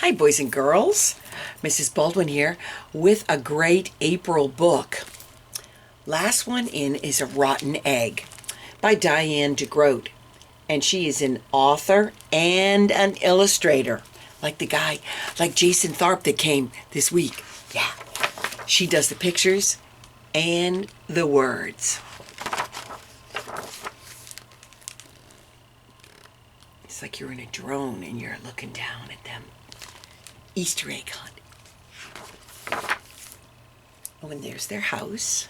Hi, boys and girls. Mrs. Baldwin here with a great April book. Last one in is A Rotten Egg by Diane DeGroat. And she is an author and an illustrator, like the guy, like Jason Tharp that came this week. Yeah, she does the pictures and the words. It's like you're in a drone and you're looking down at them. Easter egg hunt. Oh, and there's their house.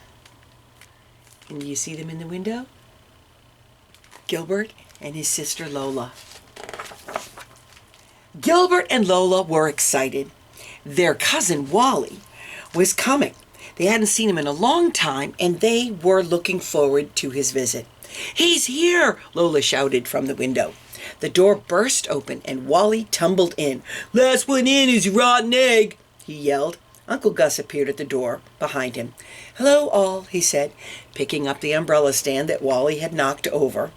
And you see them in the window? Gilbert and his sister Lola. Gilbert and Lola were excited. Their cousin Wally was coming. They hadn't seen him in a long time, and they were looking forward to his visit. "He's here!" Lola shouted from the window. The door burst open, and Wally tumbled in. "Last one in is a rotten egg," he yelled. Uncle Gus appeared at the door behind him. "Hello, all," he said, picking up the umbrella stand that Wally had knocked over.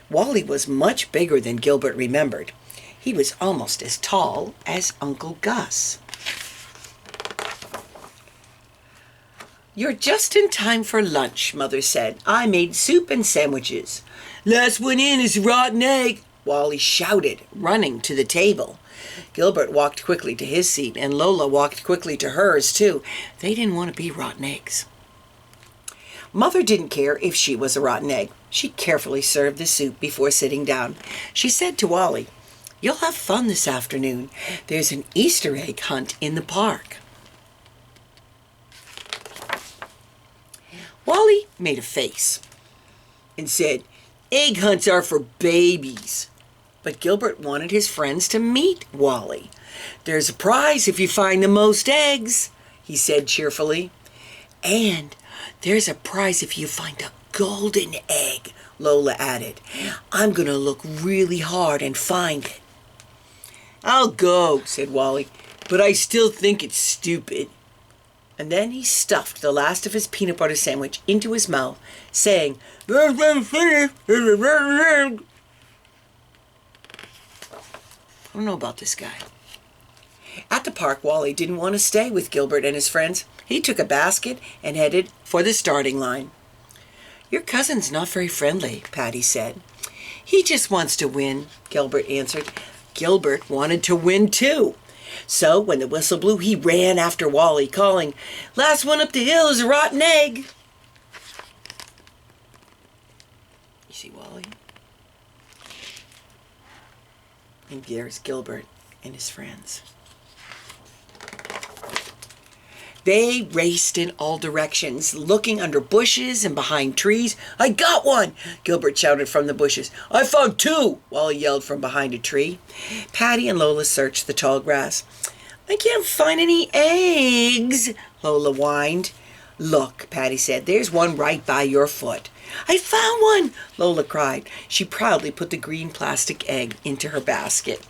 Wally was much bigger than Gilbert remembered. He was almost as tall as Uncle Gus. "You're just in time for lunch," Mother said. "I made soup and sandwiches." "Last one in is a rotten egg," Wally shouted, running to the table. Gilbert walked quickly to his seat, and Lola walked quickly to hers, too. They didn't want to be rotten eggs. Mother didn't care if she was a rotten egg. She carefully served the soup before sitting down. She said to Wally, "You'll have fun this afternoon. There's an Easter egg hunt in the park." Wally made a face and said, "Egg hunts are for babies." But Gilbert wanted his friends to meet Wally. "There's a prize if you find the most eggs," he said cheerfully. "And there's a prize if you find a golden egg," Lola added. "I'm going to look really hard and find it." "I'll go," said Wally, "but I still think it's stupid." And then he stuffed the last of his peanut butter sandwich into his mouth, saying, "There's one finished. I don't know about this guy. At the park, Wally didn't want to stay with Gilbert and his friends. He took a basket and headed for the starting line. "Your cousin's not very friendly," Patty said. "He just wants to win," Gilbert answered. Gilbert wanted to win too. So when the whistle blew, he ran after Wally, calling, "Last one up the hill is a rotten egg." You see Wally? And there's Gilbert and his friends. They raced in all directions, looking under bushes and behind trees. "I got one!" Gilbert shouted from the bushes. "I found two!" Wally yelled from behind a tree. Patty and Lola searched the tall grass. "I can't find any eggs," Lola whined. "Look," Patty said, "there's one right by your foot." "I found one!" Lola cried. She proudly put the green plastic egg into her basket.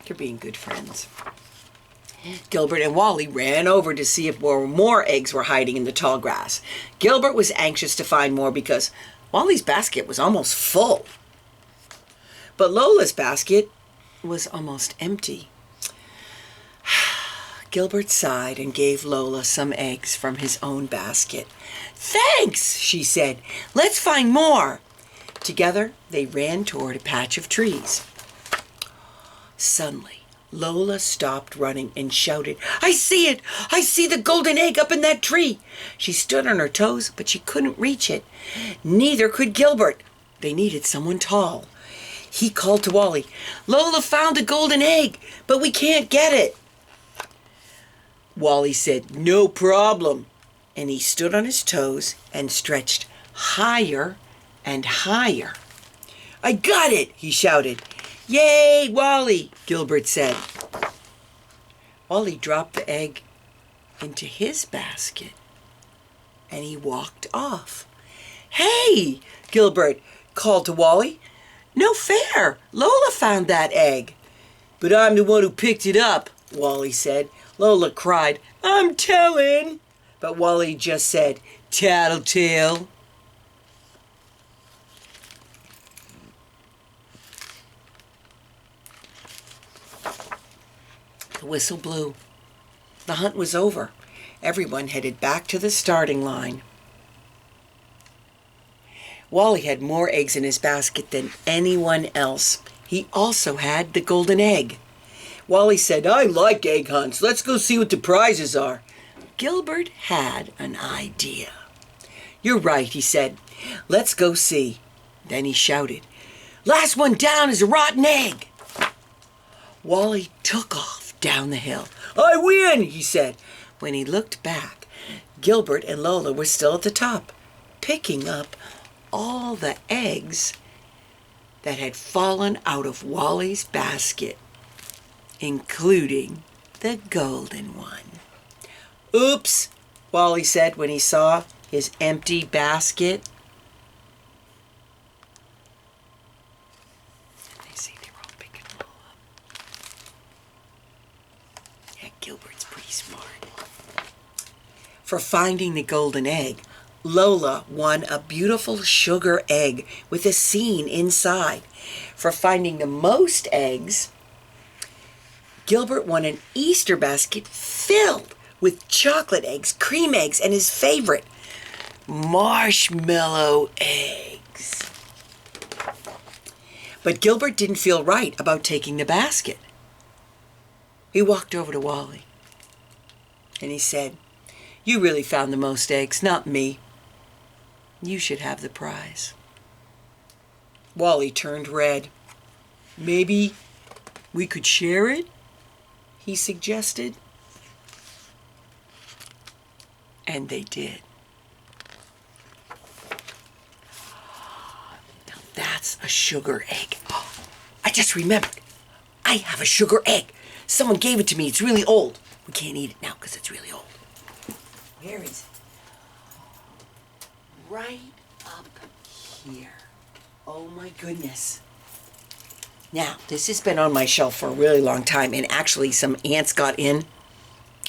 They're being good friends. Gilbert and Wally ran over to see if more eggs were hiding in the tall grass. Gilbert was anxious to find more because Wally's basket was almost full. But Lola's basket was almost empty. Gilbert sighed and gave Lola some eggs from his own basket. "Thanks," she said. "Let's find more." Together, they ran toward a patch of trees. Suddenly, Lola stopped running and shouted, "I see it! I see the golden egg up in that tree!" She stood on her toes, but she couldn't reach it. Neither could Gilbert. They needed someone tall. He called to Wally, "Lola found a golden egg, but we can't get it." Wally said, "No problem." And he stood on his toes and stretched higher and higher. "I got it!" he shouted. "Yay, Wally!" Gilbert said. Wally dropped the egg into his basket and he walked off. "Hey!" Gilbert called to Wally. "No fair! Lola found that egg." "But I'm the one who picked it up," Wally said. Lola cried, "I'm telling!" But Wally just said, "Tattletale." The whistle blew. The hunt was over. Everyone headed back to the starting line. Wally had more eggs in his basket than anyone else. He also had the golden egg. Wally said, "I like egg hunts. Let's go see what the prizes are." Gilbert had an idea. "You're right," he said. "Let's go see." Then he shouted, "Last one down is a rotten egg." Wally took off down the hill. "I win," he said. When he looked back, Gilbert and Lola were still at the top, picking up all the eggs that had fallen out of Wally's basket, including the golden one. "Oops," Wally said when he saw his empty basket. They say they're all picking them all up. Yeah, Gilbert's pretty smart. For finding the golden egg, Lola won a beautiful sugar egg with a scene inside. For finding the most eggs, Gilbert won an Easter basket filled with chocolate eggs, cream eggs, and his favorite, marshmallow eggs. But Gilbert didn't feel right about taking the basket. He walked over to Wally and he said, "You really found the most eggs, not me. You should have the prize." Wally turned red. "Maybe we could share it?" he suggested. And they did. Now that's a sugar egg. I just remembered. I have a sugar egg. Someone gave it to me. It's really old. We can't eat it now because it's really old. Where is it? Right up here. Oh my goodness. Now, this has been on my shelf for a really long time, and actually some ants got in,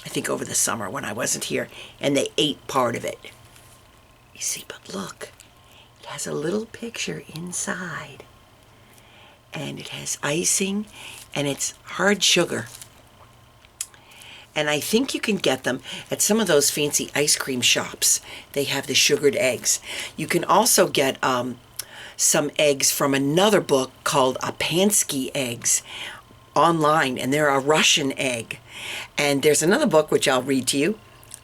I think over the summer when I wasn't here, and they ate part of it. You see, but look, it has a little picture inside, and it has icing, and it's hard sugar. And I think you can get them at some of those fancy ice cream shops. They have the sugared eggs. You can also get some eggs from another book called Pansky Eggs online, and they're a Russian egg. And there's another book, which I'll read to you,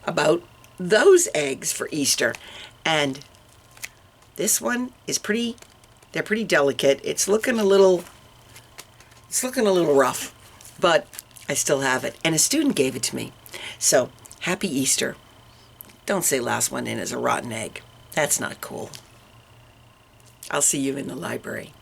about those eggs for Easter. And this one is they're pretty delicate. It's looking a little rough, but I still have it. And a student gave it to me. So, happy Easter. Don't say last one in is a rotten egg. That's not cool. I'll see you in the library.